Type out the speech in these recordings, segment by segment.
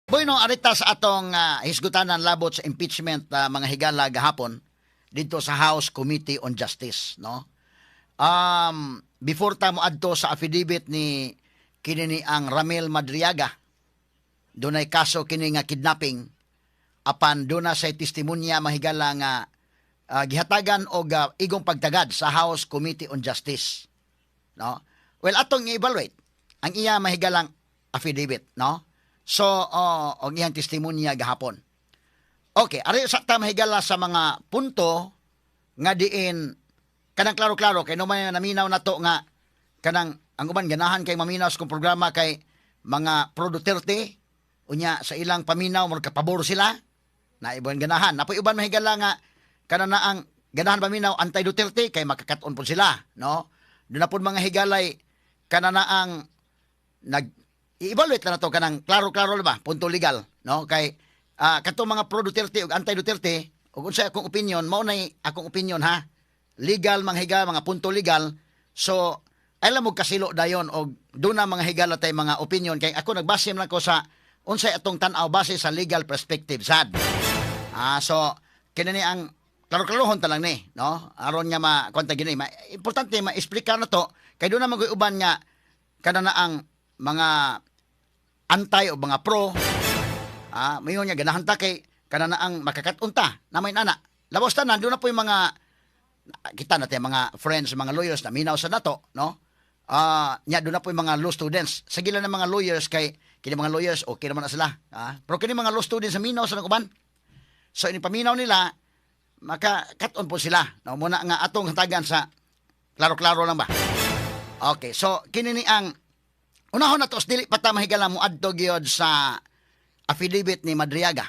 Bueno, arita sa atong hisgutanan labot sa impeachment mga higala gahapon dito sa House Committee on Justice, no? Before ta mo adto sa affidavit ni kini ang Ramil Madriaga, dunay kaso kini nga kidnapping apan duna say testimonya mahigala nga gihatagan og igong pagtagad sa House Committee on Justice, no? Well, atong i-evaluate ang iya mahigalang affidavit, no? So, og iyang testimonya gahapon. Okay, ari sa ta mahigala sa mga punto nga diin kanang klaro-klaro kay no man naminaw nato nga kanang ang uban ganahan kay maminaw sa kong programa kay mga pro Duterte unya sa ilang paminaw mo kapabor sila na ibang ganahan. Napoy uban mahigala nga kana na ang ganahan paminaw anti Duterte kay makakaton po sila, no? Doon na po mga higalay kana na ang i-evaluate na to kanang klaro-klaro ba punto legal, no? Kay kato mga pro Duterte ug anti Duterte ug unsay akong opinion mao nay akong opinion ha, legal mga higa mga punto legal. So alam mo kasilo dayon og duna mga higala tay mga opinion kay ako nagbase man ko sa unsay atong tan-aw base sa legal perspective sad. So kinani ang klaro-klarohon ta lang ni, no? Aron nga makwanta gini importante ma-explicar na to kay duna mag-uban nga kana na ang mga antay o mga pro, mayon nga ganahan ta kay kana na ang makakatunta na may nana. Labos tanan doon na po yung mga kita natin mga friends, mga lawyers na minaw sa nato, no? Nya doon na po yung mga law students. Sa gila ng mga lawyers kay kini mga lawyers okay naman na sila. Pero kini mga law students sa minaw sa nakuban. So ini paminaw nila makakaton po sila. No, muna nga atong hatagan sa klaro-klaro lang ba. Okay, so kini ni ang unahon na to, dili pa ta mahigala mo adto gyud sa affidavit ni Madriaga.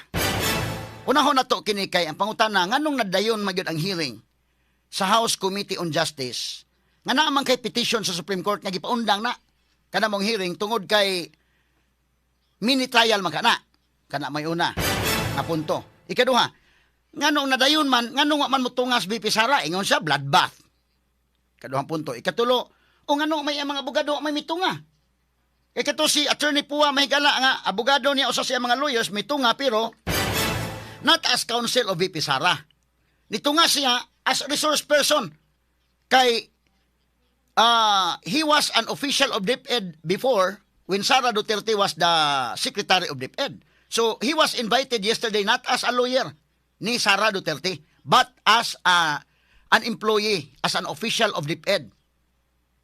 Unahon na to kini kay ang pangutana nganong nadayon magyud ang hearing sa House Committee on Justice. Nga naman kay petition sa Supreme Court nga gipaundang na kana mong hearing tungod kay mini trial man kana may una nga punto. Ikaduha, nganong nadayon man nganong wa man motungas BP Sara ingon siya bloodbath. Kaduhang punto. Ikatulo, o nganong may mga abogado may mitunga. Kato si Attorney Pua mahigala nga abogado niya usa siya mga lawyers mitunga pero not as counsel of VP Sara. Nitunga siya as resource person kay he was an official of DepEd before when Sara Duterte was the secretary of DepEd. So he was invited yesterday not as a lawyer ni Sara Duterte but as an employee, as an official of DepEd.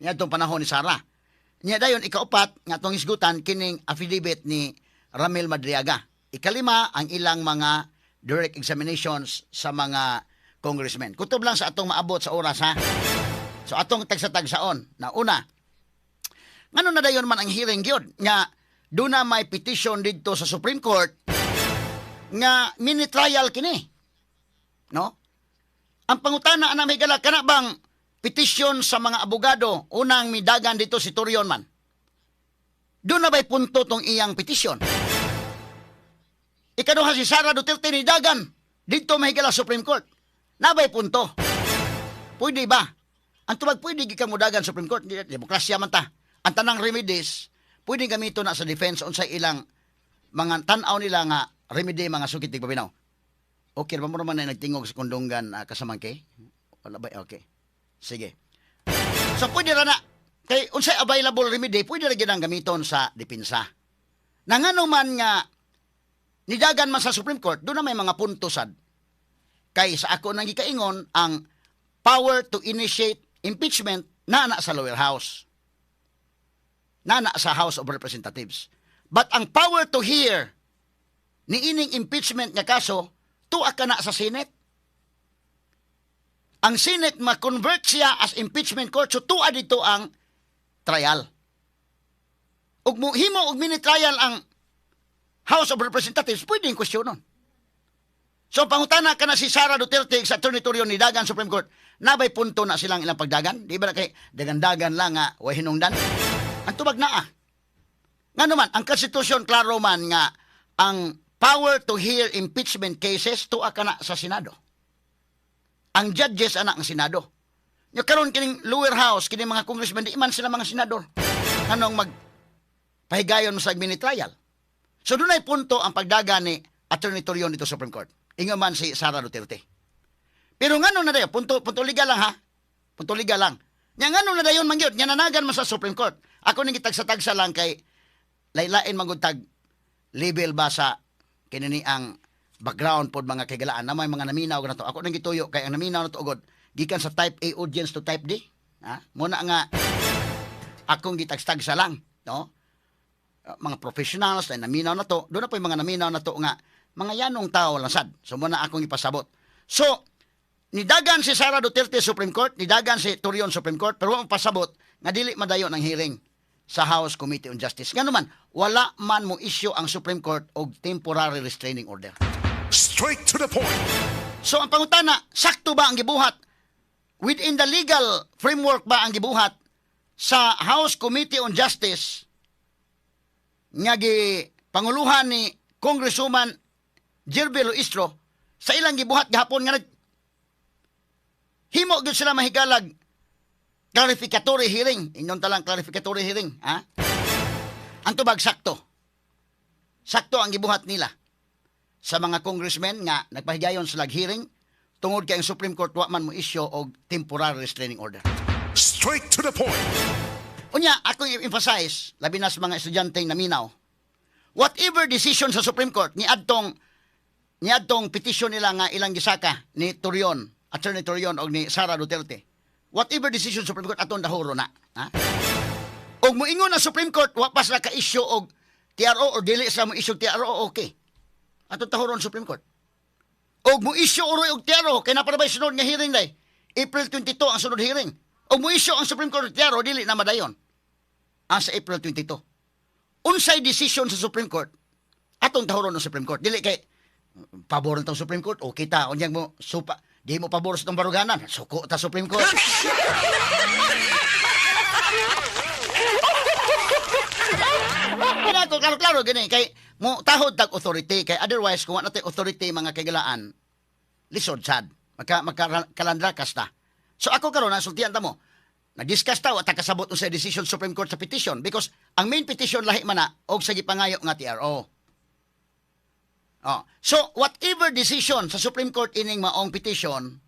Niya itong panahon ni Sara. Niya dayon ikaupat nga tong hisgutan kining affidavit ni Ramil Madriaga. Ikalima ang ilang mga direct examinations sa mga congressmen. Kutob lang sa atong maabot sa oras ha. So atong tagsa-tagsaon na una. Ngano na dayon man ang hearing gyud nga duna may petition didto sa Supreme Court nga mini trial kini. No? Ang pangutana ana may gala kana bang petition sa mga abogado, unang midagan dito si Torion man. Doon na ba'y punto tong iyang petition? Ikaduha si Sara Duterte ni dagan dito mahigala Supreme Court. Nabay punto. Pwede ba? Ang tubag pwede gikang mudagan Supreme Court. Demokrasya man ta. Ang tanang remedies, pwede gamito na sa defense unsay ilang mga tan-aw nila nga remedy mga sukit tigpabinaw. Okay, ba mo naman na nagtingog sa kondongan kasamang kay? Wala ba? Okay. Sige. So pwede ra na kay unsay available remedy pwede ra gyud ang gamiton sa depensa. Nangano man nga nidagan man sa Supreme Court do na may mga punto sad. Kay sa ako nang gikaingon ang power to initiate impeachment na sa lower house. Na sa House of Representatives. But ang power to hear ni ining impeachment nga kaso tuwa ka na sa Senate. Ang Senate ma-convert siya as impeachment court so tuwa dito ang trial. Ug himo og mini trial ang House of Representatives pwedeng questionon. So pangutana ka na si Sara Duterte sa Attorney Torion ni dagan Supreme Court, nabay punto na silang ilang pagdagan? Di ba kay dagan-dagan lang nga way hinungdan? Ang tubag naa. Ngano man ang konstitusyon klaro man nga ang power to hear impeachment cases tuwa ka na sa Senado. Ang judges anak ng Senado. Nya karon kining lower house kining mga congressman di man sila mga senador. Anong pahigayon mo sa mini trial. So dunay punto ang pagdaga ni Attorney Torion dito sa Supreme Court. Ingon man si Sara Duterte. Pero ngano na dayon, punto legal lang ha. Punto legal lang. Nya ngano na dayon man gyud, nya nanagan man sa Supreme Court. Ako ning gitagsa-tagsa lang kay laylain manguntag level ba sa kinini ang background pod mga kagalaan na may mga naminaw na to. Ako nang gituyo kay ang naminaw na to ugod gikan sa type A audience to type D. Ha? Muna nga akong gitagsa-tagsa lang, no? Mga professionals na naminaw na to, doon na po yung mga naminaw na to nga mga yanong tao lang sad. So muna akong ipasabot. So nidagan si Sara Duterte Supreme Court, nidagan si Torion Supreme Court, pero wala pasabot nga dili madayon ang hearing sa House Committee on Justice. Ngano man, wala man mo issue ang Supreme Court og temporary restraining order. Straight to the point. So ang pangutana, sakto ba ang gibuhat? Within the legal framework ba ang gibuhat sa House Committee on Justice nga panguluhan ni Congresswoman Jirbel Istro sa ilang gibuhat gahapon nga himo gyud sila mahigalag clarificatory hearing. Ingnon talang clarificatory hearing, ha? Ang tubag sakto. Sakto ang gibuhat nila sa mga congressmen nga nagpahigayon sa hearing tungod kay ang Supreme Court wa man mo issue og temporary restraining order. Straight to the point. Unya, akong emphasize, labi na sa mga estudyante naminaw, whatever decision sa Supreme Court, niadtong petition nila nga ilang gisaka ni Torion, Attorney Torion o ni Sara Duterte, whatever decision sa Supreme Court, atong dahuro na. Ha? Og moingon ang Supreme Court, wapas na ka-issue og TRO or dili sa mo issue TRO, okay. Atong dahuro ang Supreme Court. Og mo issue uroy og TRO, kay naparabay sunod nga hearing day, April 22 ang sunod hearing. Og mo issue ang Supreme Court TRO, dili na madayon. Ang sa April 22. Unsay decision sa Supreme Court, atong tahuron ng Supreme Court. Dili kay, pabor ng Supreme Court, o kita, unyang mo, supa, di mo pabor sa itong baruganan, suko ta Supreme Court. Klaro, gani, kay, mo, tahod tag authority, kay otherwise, kung natin authority, mga kagalaan, lisod sad, makalandrakas ta. So ako karon nasultian ta mo, na-discuss ta, wata kasabot sa decision Supreme Court sa petition because ang main petition lahi man na og sa gipangayo nga TRO. Oh, so whatever decision sa Supreme Court ining maong petition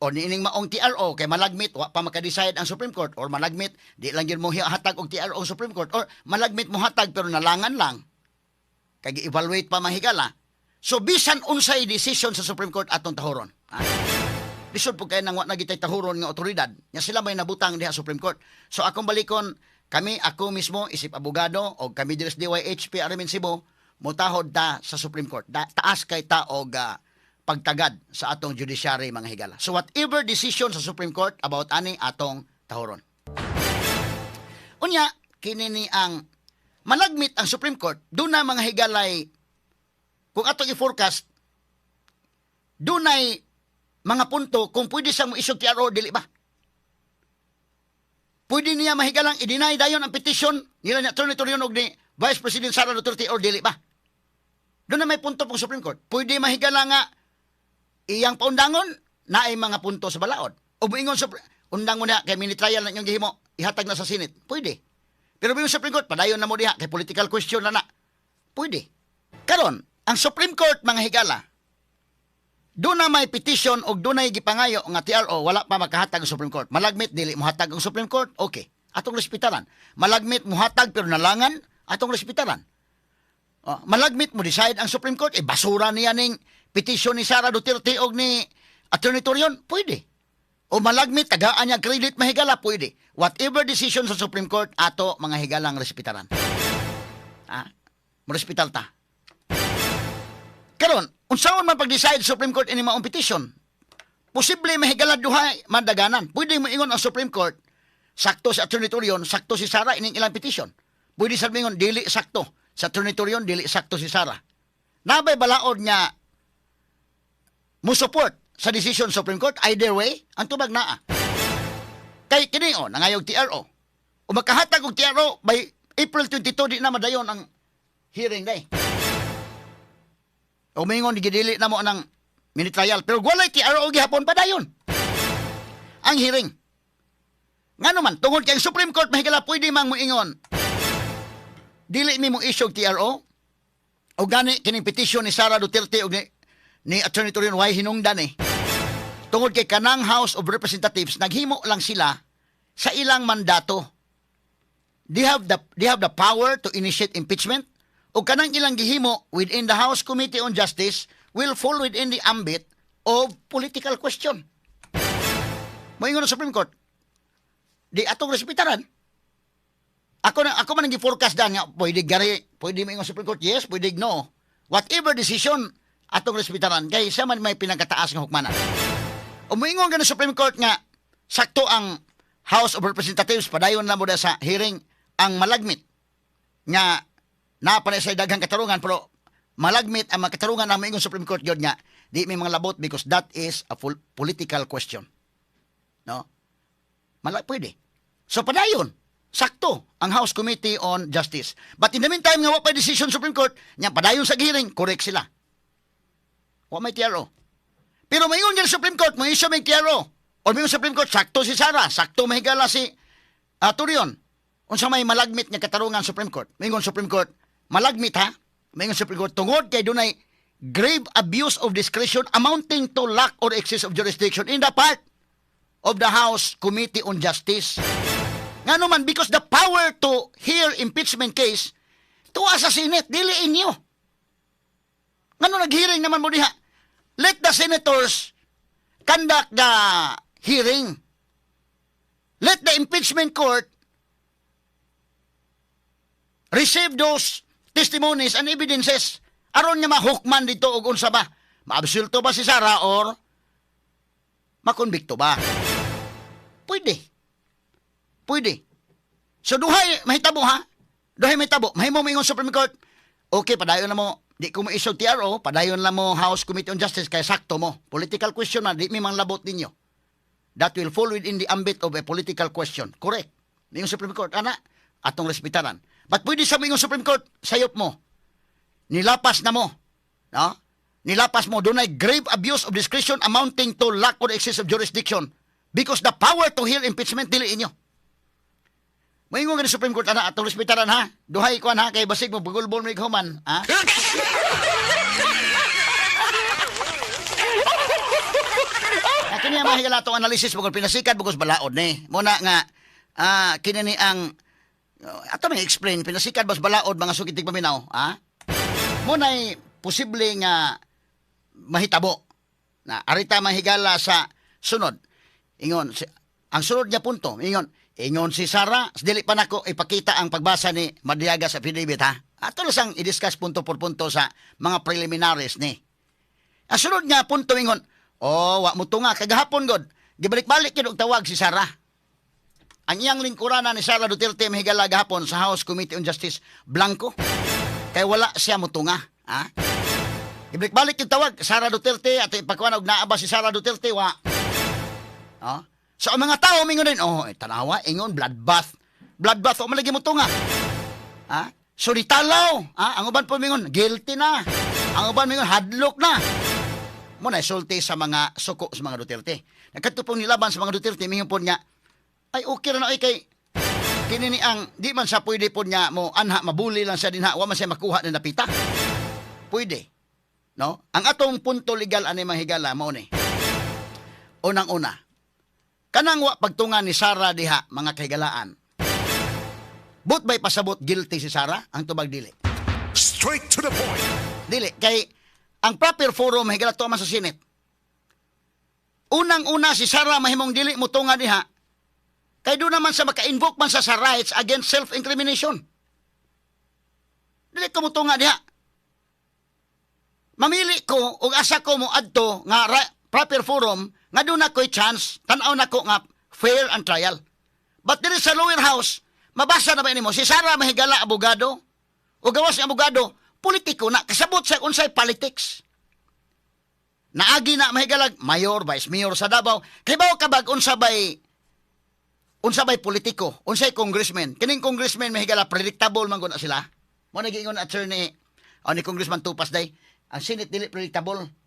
o ining maong TRO kay malagmit wa pa maka-decide ang Supreme Court or malagmit di lang gyud mo hatag og TRO ang Supreme Court or malagmit mo hatag pero nalangan lang kay gi-evaluate pa mahigala. So bisan unsay decision sa Supreme Court atong tahoron. Lisod po kayo nang wa nagitay tahuron nga otoridad. Nya sila may nabutang diha Supreme Court. So akong balikon, ako mismo, isip abogado, o kami dires DYHP, Arimin Cebu, mutahod ta sa Supreme Court. Taas kay ta og pagtagad sa atong judiciary mga higala. So whatever decision sa Supreme Court about aning atong tahuron. Unya, kini ni ang malagmit ang Supreme Court, doon na mga higalay, kung atong i-forecast, dunay mga punto kung pwede sa mo isog TRO, dili ba? Pwede niya mahigalang i-deny dayon ang petition nila ni Attorney Torion og ni Vice President Sara Duterte or dili ba? Doon na may punto pong Supreme Court. Pwede mahigalang nga iyang paundangon na ay mga punto sa balaod. O moingon sa undangon na kay mini trial na inyong gihimo, ihatag na sa Senate. Pwede. Pero yung Supreme Court, padayon na mo diha kay political question na. Pwede. Karon, ang Supreme Court mga higala, doon na may petition o doon na gipangayo nga TRO, wala pa makahatag ang Supreme Court. Malagmit, dili mo hatag ang Supreme Court, okay. Atong respetaran. Malagmit mo hatag pero nalangan, atong respetaran. Malagmit mo decide ang Supreme Court, basura niya ning petition ni Sara Duterte o ni Attorney Torion, pwede. O malagmit, tagaan niya credit mahigala, pwede. Whatever decision sa Supreme Court, ato mga higalang respetaran. Marespital ta. Karon, unsaon man pag-decide Supreme Court ini maong petition? Posible mahigala duhay mandaganan. Pwede mo ingon ang Supreme Court, sakto si Attorney Torion, sakto si Sara ining ilang petition. Pwede sa mingon dili sakto sa Attorney Torion, dili sakto si Sara. Nabay balaod niya mo support sa decision Supreme Court either way, ang tubag naa. Kay kini nangayog TRO. O makahatag og TRO by April 22 di na madayon ang hearing day. O mingon gidili na mo ng mini trial pero walay TRO gihapon pa dayon ang hearing. Ngano man tungod kay Supreme Court mahigala pwede mang moingon dili mi mo issue TRO O gani kining petisyon ni Sara Duterte o ni Attorney Torion why hinungdan tungod kay kanang House of Representatives naghimo lang sila sa ilang mandato. They have the power to initiate impeachment o kanang ilang gihimo within the House Committee on Justice will fall within the ambit of political question. Moingon ng Supreme Court, di atong respetaran. Ako man ang gi-forecast dan nga pwede moingon Supreme Court, yes, pwede no. Whatever decision atong respetaran kay sa man may pinagkataas nga hukmanan. O moingon nga ng Supreme Court nga sakto ang House of Representatives padayon na mo da sa hearing ang malagmit nga napanay sa daghang katarungan pero malagmit ang mga katarungan na moingon Supreme Court gyud nga di may mga labot because that is a full political question. No? Pwede. So padayon sakto ang House Committee on Justice. But in the meantime nga wa pa decision Supreme Court nya padayon sa hearing correct sila. Wa may TRO. Pero mayon nga Supreme Court mo isyo may TRO. O mayon Supreme Court sakto si Sara, sakto mahigala si Turion. Unsa may malagmit nga katarungan Supreme Court. Mayon Supreme Court malagmit ha. Mayon Supreme Court tungod kay dunay grave abuse of discretion amounting to lack or excess of jurisdiction in the part of the House Committee on Justice. Nga naman, because the power to hear impeachment case, tuwa sa Senate, dili inyo. Nga nag-hearing naman mo diha. Let the senators conduct the hearing. Let the impeachment court receive those testimonies and evidences. Aron nga mahukman dito og unsa ba? Maabsulto ba si Sara or makonbikto ba? Pwede. So duhay mahitabo ha? Duhay mahitabo. Mahimo moingon Supreme Court. Okay, padayon na mo. Di ko ma-issue TRO, padayon lang mo House Committee on Justice kay sakto mo. Political question na, di may mang labot ninyo. That will fall within the ambit of a political question. Correct. Moingon Supreme Court, ana, atong respetaran. But pwede sa moingon Supreme Court, sayop mo. Nilapas na mo. No? Nilapas mo. Dunay grave abuse of discretion amounting to lack or excess of jurisdiction because the power to hear impeachment dili inyo. Moingon nga Supreme Court ana atong respetaran ha. Duhay kuan ha kay basig mo bugulbol mig human, ha? Kini ang mahigala atong analysis bugol pinasikat bugos balaod ni. Muna nga kini ni ang ato may explain pinasikat bas balaod mga sukitig paminaw, ha? Muna posible nga mahitabo na arita mahigala sa sunod. Ingon ang sunod niya punto, ingon si Sara, dili pa nako ipakita ang pagbasa ni Madriaga sa affidavit ha. Ato lang sang i-discuss punto por punto sa mga preliminaries ni. Ang sunod nga punto ingon, wa mo tunga kagahapon god. Gibalik-balik gyud og tawag si Sara. Ang iyang lingkuranan ni Sara Duterte mahigala gahapon sa House Committee on Justice blanco. Kay wala siya motunga, ha? Gibalik-balik yung tawag Sara Duterte at ipagkuan og naa ba si Sara Duterte wa. So ang mga tao mingon din, tanawa, ingon, bloodbath. Bloodbath, o malagi mo ito nga. So ditalaw, ang uban po mingon, guilty na. Ang uban mingon, hadlock na. Muna, sulti sa mga suko sa mga Duterte. Nagkatupong nilaban sa mga Duterte, mingon po niya, ay okay na kay kinini ang, di man sa pwede po niya mo, anha, mabuli lang siya din wa man siya makuha na napita. Pwede. No? Ang atong punto legal ani mahigala, mo ni. Unang-una, kanang wa pagtunga ni Sara diha mga kahigalaan. But by pasabot guilty si Sara ang tubag dili. Straight to the point. Dili kay ang proper forum higala to man sa Senate. Unang-una si Sara mahimong dili mo tunga diha. Kay do naman sa maka-invoke man sa rights against self-incrimination. Dili ko mo tunga diha. Mamili ko og asa ko mo adto nga proper forum nga doon ako'y chance, tanaw na ko nga fair and trial. But dili sa lower house, mabasa na ba mo, si Sara mahigala abogado, o gawas ng abogado, politiko na, kasabot sa unsay politics. Naagi na mahigalag, mayor, vice mayor sa Davao, kay bawa kabag unsabay politiko, unsay congressman. Kining congressman mahigala, predictable man na sila. Mo nag-ingon attorney, ni Congressman Tupas day, ang Senate dili predictable.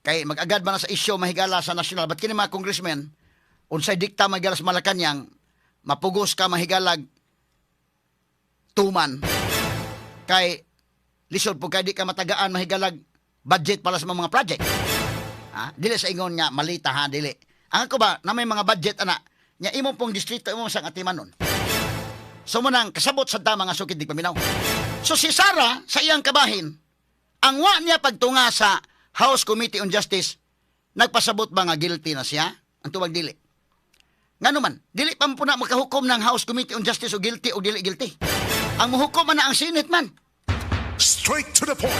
Kay mag-agad ba na sa isyo mahigala sa national, but kini mga congressmen, unsay dikta mahigala sa Malacanang, mapugos ka mahigalag tuman. Kay Lisod po kay di ka matagaan mahigalag budget para sa mga project. Dili sa ingon nga malita ha, dili. Ang ako ba na may mga budget ana nya imo pong distrito imo sang atimanon. So mo nang kasabot sa mga sukid di paminaw. So si Sara sa iyang kabahin, ang wa niya pagtunga sa House Committee on Justice, nagpasabot ba nga guilty na siya? Ang tuwag dili. Ngano man, dili pa mo na makahukom ng House Committee on Justice o guilty o dili guilty. Ang muhukom man na ang Senate man. Straight to the point.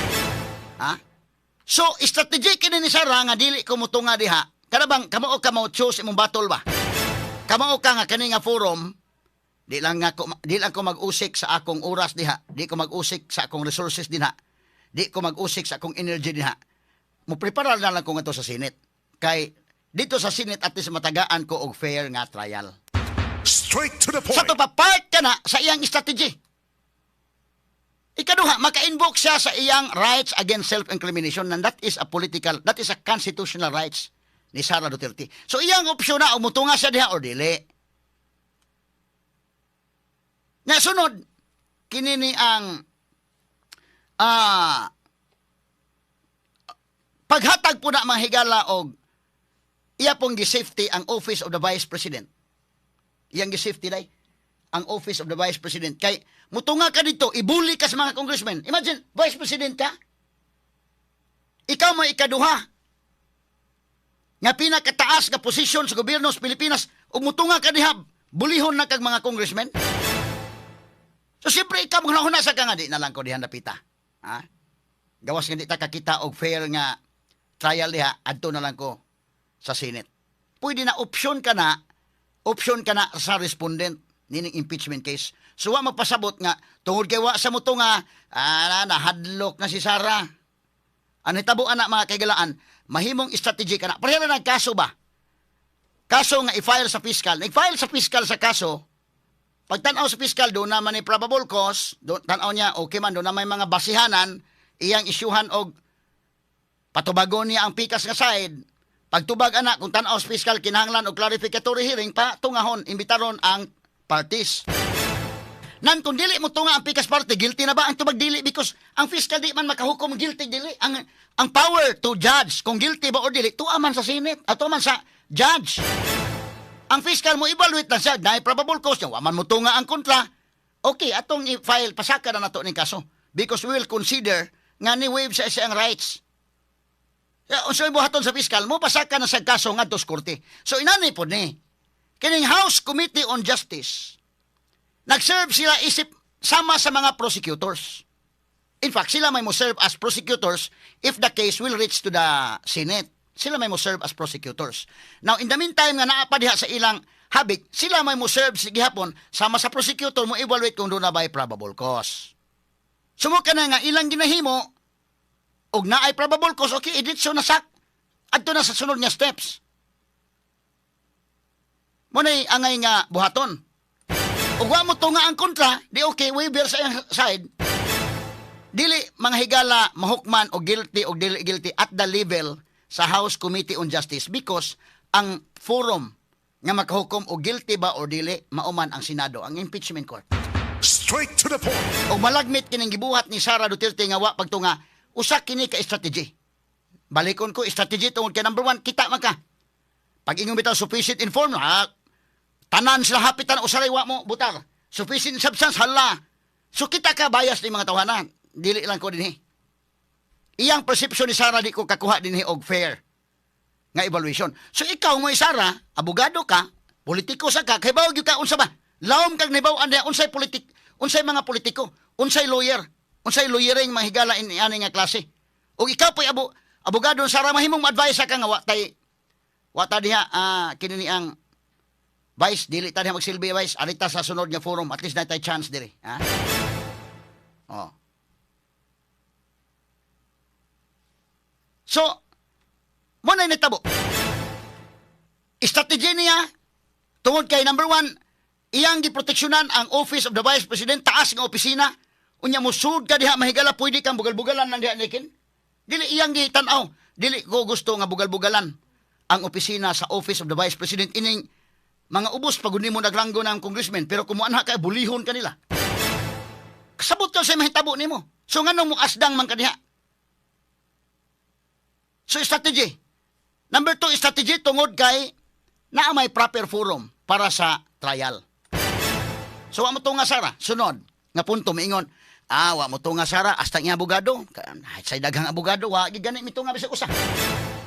So, strategy kini ni Sara nga dili ko mutunga diha. Kada bang kamao ka mo choose imong battle ba? Kamao ka nga kani nga forum, di lang ko mag-usik sa akong oras diha, di ko mag-usik sa akong resources diha, di ko mag-usik sa akong energy diha. Mo prepare na lang ko nga to sa Senate. Kay dito sa Senate at least matagaan ko og fair nga trial. Straight to the point. Sa to pa part ka na sa iyang strategy. Ikaduha, maka-invoke siya sa iyang rights against self-incrimination and that is a constitutional rights ni Sara Duterte. So iyang opsyon na umutunga siya diha or dili. Nga sunod, kinini ang paghatag po na mga higala og iya pong gi-safety ang Office of the Vice President. Iyang gi-safety day ang Office of the Vice President. Kay mutunga ka dito, ibuli ka sa mga congressmen. Imagine, Vice President ka. Ikaw mo ikaduha. Nga pinakataas ka posisyon sa gobyerno sa Pilipinas, ug mutunga ka diha, bulihon na kag mga congressmen. So siyempre ikaw maghunahuna sa ka nga, di na lang ko diha napita. Gawas nga di ta kakita og fair nga trial diha, adto na lang ko sa Senate. Pwede na option ka na sa respondent nining impeachment case. So wa magpasabot nga tungod kay wa sa muto nga nahadlok na si Sara. Ano hitabo ana mga kaigalaan, mahimong strategy kana. Pareha na kaso ba? Kaso nga i-file sa fiscal. Nag-file sa fiscal sa kaso. Pag tan-aw sa fiscal do na man ni probable cause, do tan-aw niya okay man do na may mga basihanan iyang isyuhan og patubagon niya ang pikas nga side. Pagtubag ana kung tan-aw sa fiscal kinahanglan og clarificatory hearing pa tungahon imbitaron ang parties. Nan kung dili mo tunga ang pikas party, guilty na ba ang tubag dili? Because ang fiscal di man makahukom guilty dili. Ang power to judge kung guilty ba or dili, tuwa man sa Senate at tuwa man sa judge. Ang fiscal mo evaluate na siya, na probable cause niya, waman mo tunga ang kontra. Okay, atong i-file, pasaka na nato ning kaso. Because we will consider nga ni waive sa siyang rights. Unsa buhaton sa fiscal mo, pasaka na sa kaso nga dos korte. So inani po ni kining House Committee on Justice, nag-serve sila isip sama sa mga prosecutors. In fact, sila may mo serve as prosecutors if the case will reach to the Senate. Sila may mo serve as prosecutors. Now, in the meantime nga naapa diha sa ilang habik, sila may mo serve sa gihapon sama sa prosecutor mo evaluate kung doon na ba'y probable cause. Sumuka na nga ilang ginahimo og naay probable cause, okay, edit so nasak. Adto na sa sunod nga steps. Muna'y angay nga buhaton. Ug wa mo to nga ang kontra, di okay, waiver sa iyang side. Dili mga higala mahukman o guilty o dili guilty at the level sa House Committee on Justice because ang forum nga makahukom o guilty ba o dili mauman ang Senado, ang impeachment court. Straight to the point. O malagmit kining gibuhat ni Sara Duterte nga wa pagtunga, usa kini ka strategy. Balikon ko strategy tungod kay number 1, kita man ka. Pag ingon bitaw sufficient inform, tanan sila hapitan usaray wa mo butar. Sufficient substance hala. So kita ka bias ni mga tawanan. Dili lang ko dinhi. Iyang perception ni Sara di ko kakuha dinhi og fair nga evaluation. So ikaw mo Sara, abogado ka, politiko sa ka, kay bawag ka unsa ba? Lawom kag nibaw anda unsay unsay mga politiko, unsay lawyer, unsay lawyering mahigala ani nga klase. Ug ikaw po'y abogado Sara mahimong ma-advise ka nga wa ta diha kini ni ang Vice, dili ta diha magsilbi Vice, alita sa sunod nga forum, at least na tay chance diri, ha? Oh. So, mo na nitabo. Strategy niya tungod kay number 1, iyang giproteksyonan ang Office of the Vice President, taas nga opisina. Unya mo sud ka diha mahigala pwede kang bugal-bugalan nang diha nikin. Dili iyang gitan-aw, dili ko gusto nga bugal-bugalan ang opisina sa Office of the Vice President. Ining mga ubos pag mo naglanggo ng congressman, pero kumuan ha ka, bulihon ka nila. Kasabot ka sa mahitabo nimo. So nganong mo asdang man kaniha? So strategy. Number 2, strategy tungod kay naa may proper forum para sa trial. So wa mo to nga Sara, sunod nga punto miingon, wa mo to nga Sara, hasta nga abogado. Sa daghang abogado wa gid gani mitunga bisag usa.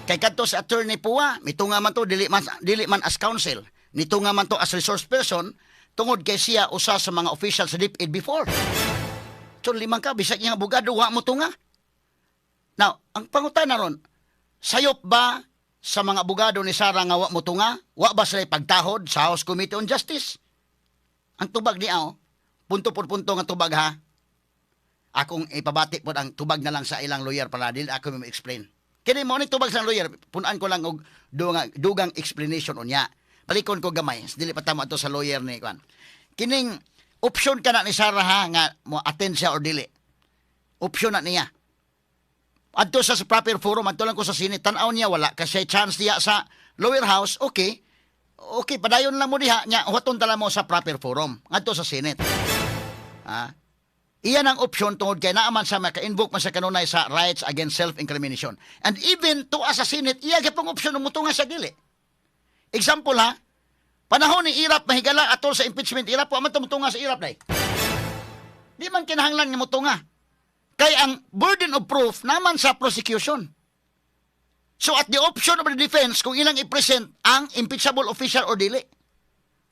Kay kadto sa attorney Pua, mitunga man to dili man as counsel. Mitunga man to as resource person tungod kay siya usa sa mga officials sa DepEd before. So limang ka bisag nga abogado wa mo tunga. Now, ang pangutana ron, sayop ba sa mga abogado ni Sara nga wa mo tunga? Wa ba sila pagtahod sa House Committee on Justice? Ang tubag niya, punto por punto nga tubag ha. Akong ipabati po ang tubag na lang sa ilang lawyer para dili ako mo explain. Kini mo ni tubag sa lawyer, punan ko lang og dugang explanation unya. Palikon ko gamay, dili pa tama to sa lawyer ni kwan. Kining option ka na ni Sara ha nga mo attend siya or dili. Option na niya. Adto sa proper forum, adto lang ko sa Senate, tan-aw niya wala kasi chance niya sa lower house, okay. Okay, padayon lang mo diha nya huwaton tala mo sa proper forum adto sa Senate. Iyan ang option tungod kay naaman sa maka-invoke man sa kanunay sa rights against self-incrimination. And even to as a Senate, iya gyapon option mo tunga sa dili. Example ha, panahon ni Irap mahigala atol sa impeachment, Irap wa man tumutunga sa Irap day. Di man kinahanglan nga motunga. Kay ang burden of proof naman sa prosecution. So at the option of the defense, kung ilang i-present ang impeachable official or dili.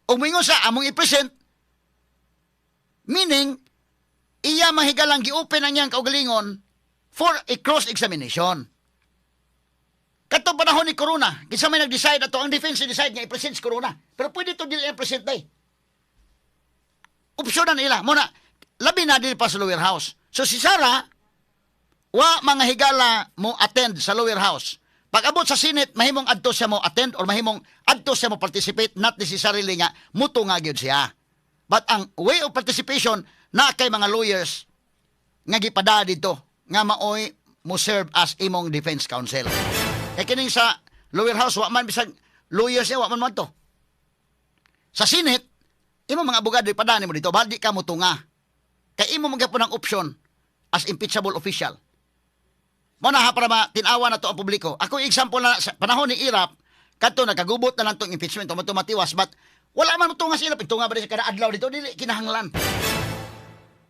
O mingon sa among i-present, meaning, iya mahigalang gi-open ang niyang kaugalingon for a cross-examination. Kato panahon ni Corona, kinsa may nag-decide ato, ang defense decide nga i-present si Corona. Pero pwede to dili i-present day. Opsyonan nila. Muna, labi na dili pa sa lower house. So si Sara, wa mga higala mo attend sa lower house. Pag abot sa Senate, mahimong adto siya mo attend or mahimong adto siya mo participate, not necessarily nga muto nga gyud siya. But ang way of participation na kay mga lawyers nga gipada dito nga maoy mo serve as imong defense counsel. Kay kining sa lower house wa man bisag lawyers niya wa man to. Sa Senate, imong mga abogado ipada nimo dito, bali ka mutunga. Kay imo magyapon ang option as impeachable official. Mo na ha para matinawa na to ang publiko. Ako example na sa panahon ni Irap, kadto nagkagubot na lang tong impeachment o matiwas, but wala man mo tunga sa Irap, tunga ba rin sa kada adlaw dito, dili kinahanglan.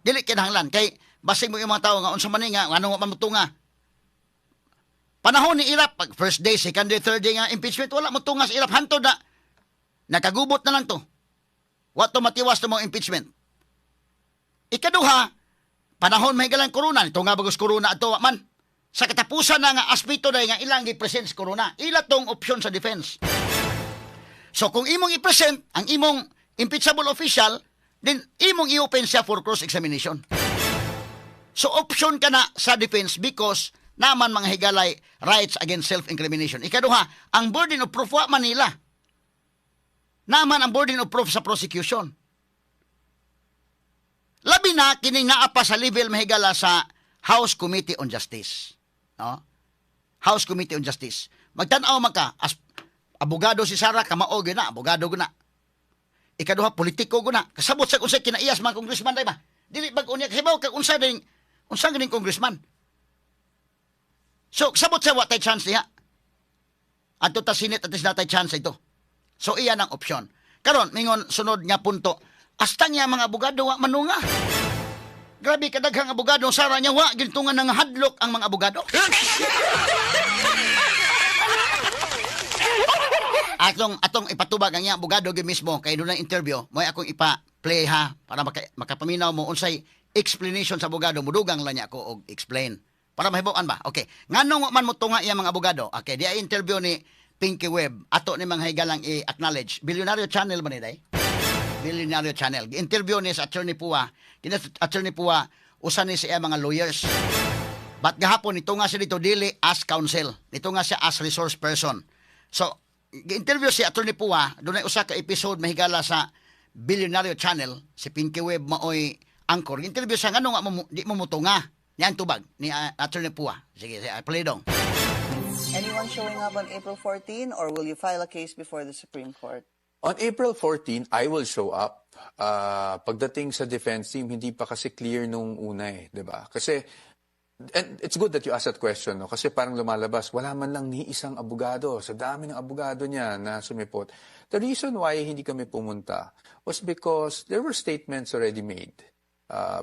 Dili kinahanglan kay basig mo yung mga tao nga unsa man nga ano man mo tunga. Panahon ni Irap, pag first day, second day, third day nga impeachment, wala mo tunga sa Irap, hantod na nakagubot na lang to. Wa to matiwas to mo impeachment. Ikaduha, panahon may galang Corona, ito nga bagos Corona ato man. Sa katapusan na nga aspeto na nga ilang i-present sa Corona, ila tong option sa defense. So kung imong i-present ang imong impeachable official, then imong i-open siya for cross-examination. So option ka na sa defense because naman mga higalay rights against self-incrimination. Ikaduha, ang burden of proof wa man nila. Naman ang burden of proof sa prosecution. Labi na kining naa pa sa level mahigala sa House Committee on Justice. No? House Committee on Justice. Magtan-aw man ka as abogado si Sara kamao gyud na, abogado gyud na. Ikaduha politiko gyud na. Kasabot sa unsay kinaiyas man congressman day ba? Dili bag unya kasi kag unsa ding congressman. So kasabot sa wa tay chance niya. Adto ta Senate at natay chance ito. So iyan ang option. Karon mingon sunod nga punto. Hasta niya mga abogado wa manunga. Grabe kadaghang abogado Sara niya wa gintungan nang hadlok ang mga abogado. atong ipatubag ang iya abogado gyud mismo kay dunay interview, mo akong ipa-play ha para makapaminaw mo unsay explanation sa abogado, mudugang lang niya ako og explain para mahibaw-an ba. Okay. Nganong man mo tunga iya mga abogado? Okay, di ay interview ni Pinky Web. Ato ni mga higalang i-acknowledge. Billionaire Channel ba ni day? Billionaire Channel. Interview ni sa Attorney Pua. Kina Attorney Pua, usan ni siya mga lawyers. But gahapon, ito nga siya dito dili as counsel. Ito nga siya as resource person. So, interview si Attorney Pua, doon ay usa ka episode mahigala sa Billionaire Channel, si Pinky Web maoy anchor. Interview siya, nga di mo mutunga. Yan tubag ni Attorney Pua. Sige, play dong. Anyone showing up on April 14 or will you file a case before the Supreme Court? On April 14, I will show up. Pagdating sa defense team, hindi pa kasi clear nung una eh, di ba? Kasi, and it's good that you asked that question, no? Kasi parang lumalabas, wala man lang ni isang abogado. Sa dami ng abogado niya na sumipot. The reason why hindi kami pumunta was because there were statements already made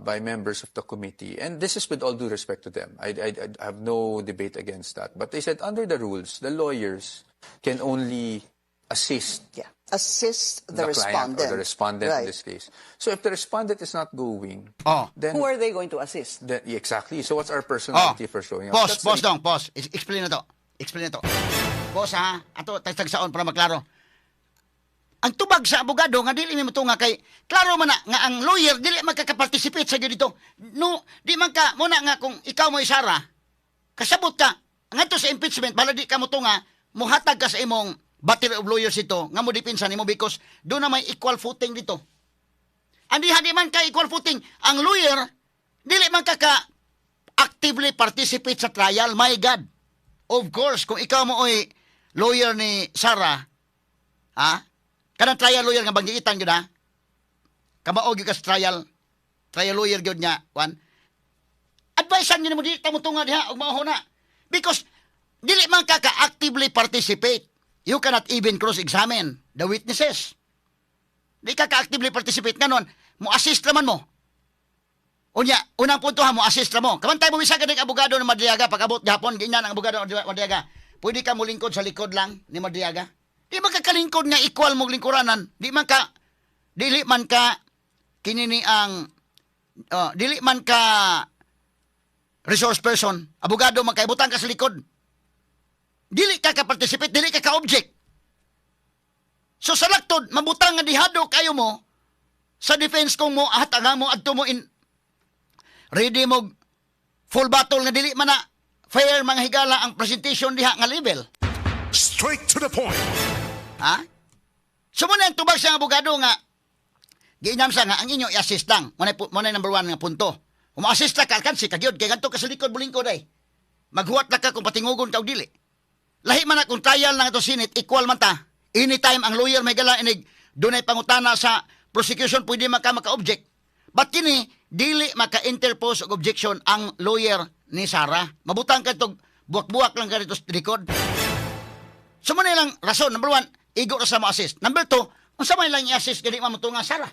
by members of the committee. And this is with all due respect to them. I have no debate against that. But they said under the rules, the lawyers can only assist Assist the client respondent. or the respondent Right. in this case. So if the respondent is not going, Oh. then Who are they going to assist? exactly. So what's our personality for showing up? Pause, That's pause the- dong, pause. Explain na to. Explain na to. Pause ha. Ato, tagsaon para maklaro. Ang tubag sa abogado nga dili mo nga kay klaro man na nga ang lawyer dili magkaka-participate sa dito. No, di man ka muna nga kung ikaw mo isara kasabot ka ngadto sa impeachment bala di ka mo nga muhatag ka sa imong battery of lawyers ito nga mo dipinsa nimo because do na may equal footing dito. Andi hadi man ka equal footing ang lawyer dili man ka actively participate sa trial. My God. Of course, kung ikaw mo oy lawyer ni Sarah, ha? Kanang trial lawyer nga banggitan gyud ha. Kamaog gyud ka sa trial lawyer gyud niya, wan. Advisean niyo mo di ta mo tunga diha og mao na. Because dili man ka actively participate. You cannot even cross-examine the witnesses. Di ka actively participate nganon, mo assist naman mo. Unya, unang punto ha mo assist ra mo. Kamantay mo bisa ka ng abogado ng Madriaga pag-abot gihapon ginya ng abogado ng Madriaga. Pwede ka mo lingkod sa likod lang ni Madriaga. Di man ka kalingkod nga equal mo lingkuranan. Dili man ka kinini ang dili man ka resource person. Abogado man kay butang ka sa likod. Dili ka participate, dili ka object. So sa laktod, mabutang nga dihado kayo mo sa defense kung mo hataga mo adto mo in ready mo full battle nga dili man na fair mga higala ang presentation diha nga level. Straight to the point. Ha? So muna ang tubag sa abogado nga giinam sa nga ang inyo i-assist lang. Muna number 1 nga punto. Kung ma-assist ka alkansi kagyod kay ganto ka sa likod bulingkod ay. Maghuwat na ka kung patingugon ka og dili. Lahi man na kung trial lang ito Senate, equal man ta. Anytime ang lawyer may gala inig dunay pangutana sa prosecution pwede man ka maka-object. But kini dili maka-interpose og objection ang lawyer ni Sarah. Mabutang ka itong buwak-buwak lang ka dito sa likod. So muna lang rason, number 1, igo ra sa mo assist. Number 2, unsa man lang i-assist kani mamutunga Sarah.